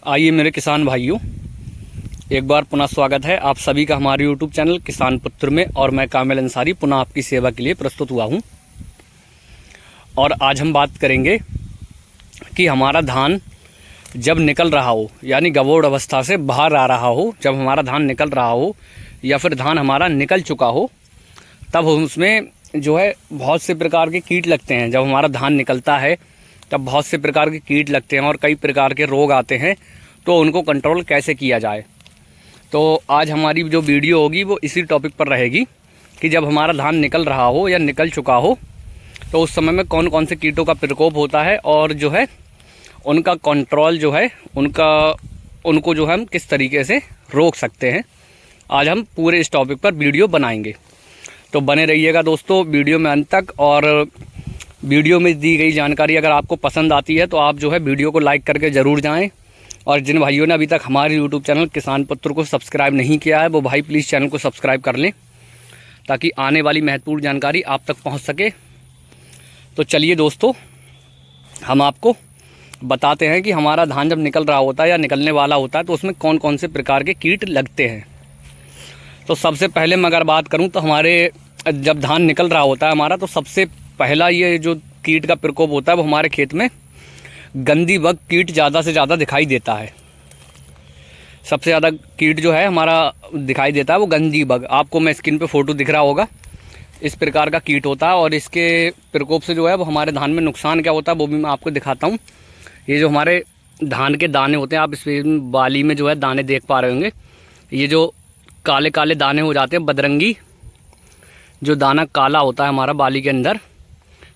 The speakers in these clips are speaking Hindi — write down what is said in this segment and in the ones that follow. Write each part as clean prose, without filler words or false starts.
आइए मेरे किसान भाइयों, एक बार पुनः स्वागत है आप सभी का हमारे यूट्यूब चैनल किसान पुत्र में। और मैं कामिल अंसारी पुनः आपकी सेवा के लिए प्रस्तुत हुआ हूं। और आज हम बात करेंगे कि हमारा धान जब निकल रहा हो, यानी गवोड़ अवस्था से बाहर आ रहा हो, जब हमारा धान निकल रहा हो या फिर धान हमारा निकल चुका हो, तब उसमें जो है बहुत से प्रकार के कीट लगते हैं। जब हमारा धान निकलता है तब बहुत से प्रकार के कीट लगते हैं और कई प्रकार के रोग आते हैं, तो उनको कंट्रोल कैसे किया जाए। तो आज हमारी जो वीडियो होगी वो इसी टॉपिक पर रहेगी कि जब हमारा धान निकल रहा हो या निकल चुका हो तो उस समय में कौन कौन से कीटों का प्रकोप होता है और जो है उनका कंट्रोल जो है उनको जो है हम किस तरीके से रोक सकते हैं। आज हम पूरे इस टॉपिक पर वीडियो बनाएंगे, तो बने रहिएगा दोस्तों वीडियो में अंत तक। और वीडियो में दी गई जानकारी अगर आपको पसंद आती है तो आप जो है वीडियो को लाइक करके ज़रूर जाएं। और जिन भाइयों ने अभी तक हमारे यूट्यूब चैनल किसान पुत्र को सब्सक्राइब नहीं किया है वो भाई प्लीज़ चैनल को सब्सक्राइब कर लें, ताकि आने वाली महत्वपूर्ण जानकारी आप तक पहुंच सके। तो चलिए दोस्तों, हम आपको बताते हैं कि हमारा धान जब निकल रहा होता है या निकलने वाला होता है तो उसमें कौन कौन से प्रकार के कीट लगते हैं। तो सबसे पहले मैं अगर बात करूं तो हमारे जब धान निकल रहा होता है हमारा, तो सबसे पहला ये जो कीट का प्रकोप होता है वो हमारे खेत में गंदी बग कीट ज़्यादा से ज़्यादा दिखाई देता है। सबसे ज़्यादा कीट जो है हमारा दिखाई देता है वो गंदी बग। आपको मैं स्क्रीन पे फोटो दिख रहा होगा, इस प्रकार का कीट होता है। और इसके प्रकोप से जो है वो हमारे धान में नुकसान क्या होता है वो भी मैं आपको दिखाता हूँ। ये जो हमारे धान के दाने होते हैं, आप इस बाली में जो है दाने देख पा रहे होंगे, ये जो काले काले दाने हो जाते हैं, बदरंगी जो दाना काला होता है हमारा बाली के अंदर,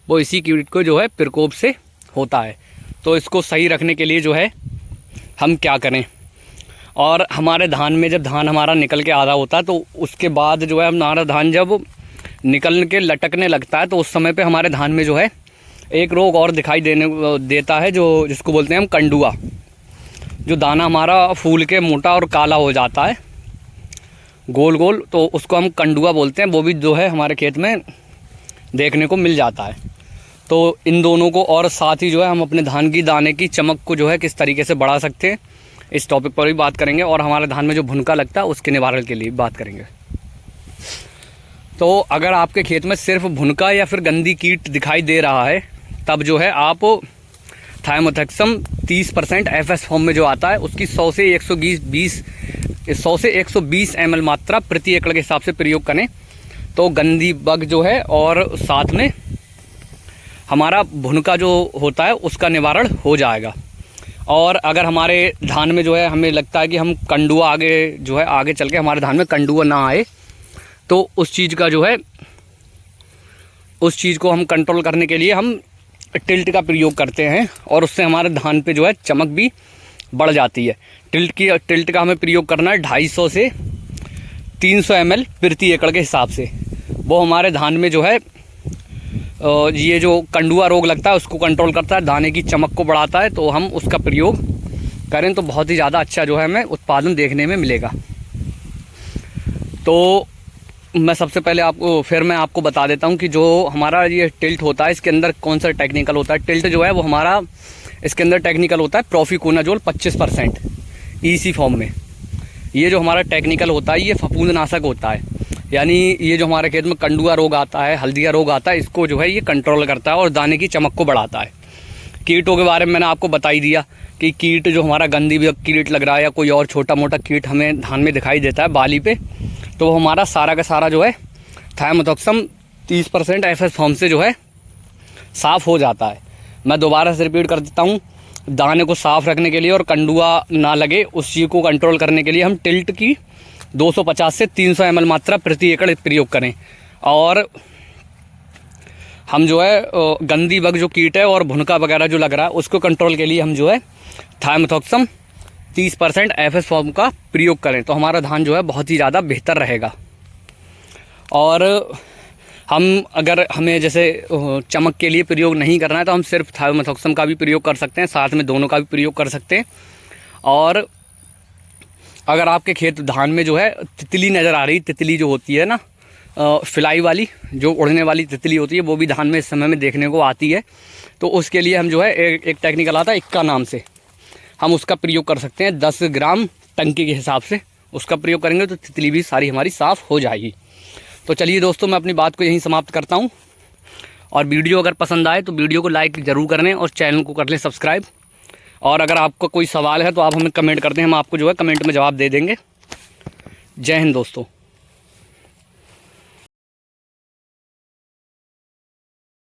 वो इसी कीट को जो है प्रकोप से होता है। तो इसको सही रखने के लिए जो है हम क्या करें। और हमारे धान में जब धान हमारा निकल के आ रहा होता है तो उसके बाद जो है हमारा धान जब निकल के लटकने लगता है तो उस समय पे हमारे धान में जो है एक रोग और दिखाई देता है, जो जिसको बोलते हैं हम कंडुआ। जो दाना हमारा फूल के मोटा और काला हो जाता है गोल गोल, तो उसको हम कंडुआ बोलते हैं। वो भी जो है हमारे खेत में देखने को मिल जाता है। तो इन दोनों को और साथ ही जो है हम अपने धान की दाने की चमक को जो है किस तरीके से बढ़ा सकते हैं, इस टॉपिक पर भी बात करेंगे। और हमारे धान में जो भुनका लगता है उसके निवारण के लिए बात करेंगे। तो अगर आपके खेत में सिर्फ भुनका या फिर गंदी कीट दिखाई दे रहा है, तब जो है आप थाइमोथैक्सम 30% FS फॉर्म में जो आता है उसकी 100 से 120 ml मात्रा प्रति एकड़ के हिसाब से प्रयोग करें, तो गंदी बग जो है और साथ में हमारा भुनका जो होता है उसका निवारण हो जाएगा। और अगर हमारे धान में जो है हमें लगता है कि हम कंडुआ आगे चल के हमारे धान में कंडुआ ना आए, तो उस चीज़ को हम कंट्रोल करने के लिए हम टिल्ट का प्रयोग करते हैं, और उससे हमारे धान पे जो है चमक भी बढ़ जाती है। टिल्ट का हमें प्रयोग करना है 250 से 300 ml प्रति एकड़ के हिसाब से। वो हमारे धान में जो है ये जो कंडुआ रोग लगता है उसको कंट्रोल करता है, दाने की चमक को बढ़ाता है। तो हम उसका प्रयोग करें तो बहुत ही ज़्यादा अच्छा जो है हमें उत्पादन देखने में मिलेगा। तो मैं सबसे पहले मैं आपको बता देता हूँ कि जो हमारा ये टिल्ट होता है इसके अंदर कौन सा टेक्निकल होता है। टिल्ट जो है वो हमारा इसके अंदर टेक्निकल होता है प्रोफिकोनाजोल 25% EC फॉर्म में। ये जो हमारा टेक्निकल होता है ये फफूंदनाशक होता है, यानी ये जो हमारे खेत में कंडुआ रोग आता है, हल्दिया रोग आता है, इसको जो है ये कंट्रोल करता है और दाने की चमक को बढ़ाता है। कीटों के बारे में मैंने आपको बता ही दिया कि कीट जो हमारा गंदी कीट लग रहा है या कोई और छोटा मोटा कीट हमें धान में दिखाई देता है बाली पे, तो वो हमारा सारा का सारा जो है थाइमोथैक्सम 30% FS फॉर्म से जो है साफ़ हो जाता है। मैं दोबारा से रिपीट कर देता हूँ, दाने को साफ़ रखने के लिए और कंडुआ ना लगे उस चीज़ को कंट्रोल करने के लिए हम टिल्ट की 250 से 300 ml मात्रा प्रति एकड़ प्रयोग करें। और हम जो है गंदी बग जो कीट है और भुनका वगैरह जो लग रहा है उसको कंट्रोल के लिए हम जो है थाइमोथैक्सम 30% FS फॉर्म का प्रयोग करें, तो हमारा धान जो है बहुत ही ज़्यादा बेहतर रहेगा। और अगर हमें जैसे चमक के लिए प्रयोग नहीं करना है तो हम सिर्फ थाइमोथैक्सम का भी प्रयोग कर सकते हैं, साथ में दोनों का भी प्रयोग कर सकते हैं। और अगर आपके खेत धान में जो है तितली नज़र आ रही, तितली जो होती है ना फिलाई वाली, जो उड़ने वाली तितली होती है, वो भी धान में इस समय में देखने को आती है, तो उसके लिए हम जो है एक टेक्निकल आता है इक्का नाम से, हम उसका प्रयोग कर सकते हैं 10 ग्राम टंकी के हिसाब से। उसका प्रयोग करेंगे तो तितली भी सारी हमारी साफ़ हो जाएगी। तो चलिए दोस्तों, मैं अपनी बात को यहीं समाप्त करता हूँ। और वीडियो अगर पसंद आए तो वीडियो को लाइक ज़रूर करें और चैनल को कर लें सब्सक्राइब। और अगर आपको कोई सवाल है तो आप हमें कमेंट करते हैं, हम आपको जो है कमेंट में जवाब दे देंगे। जय हिंद दोस्तों।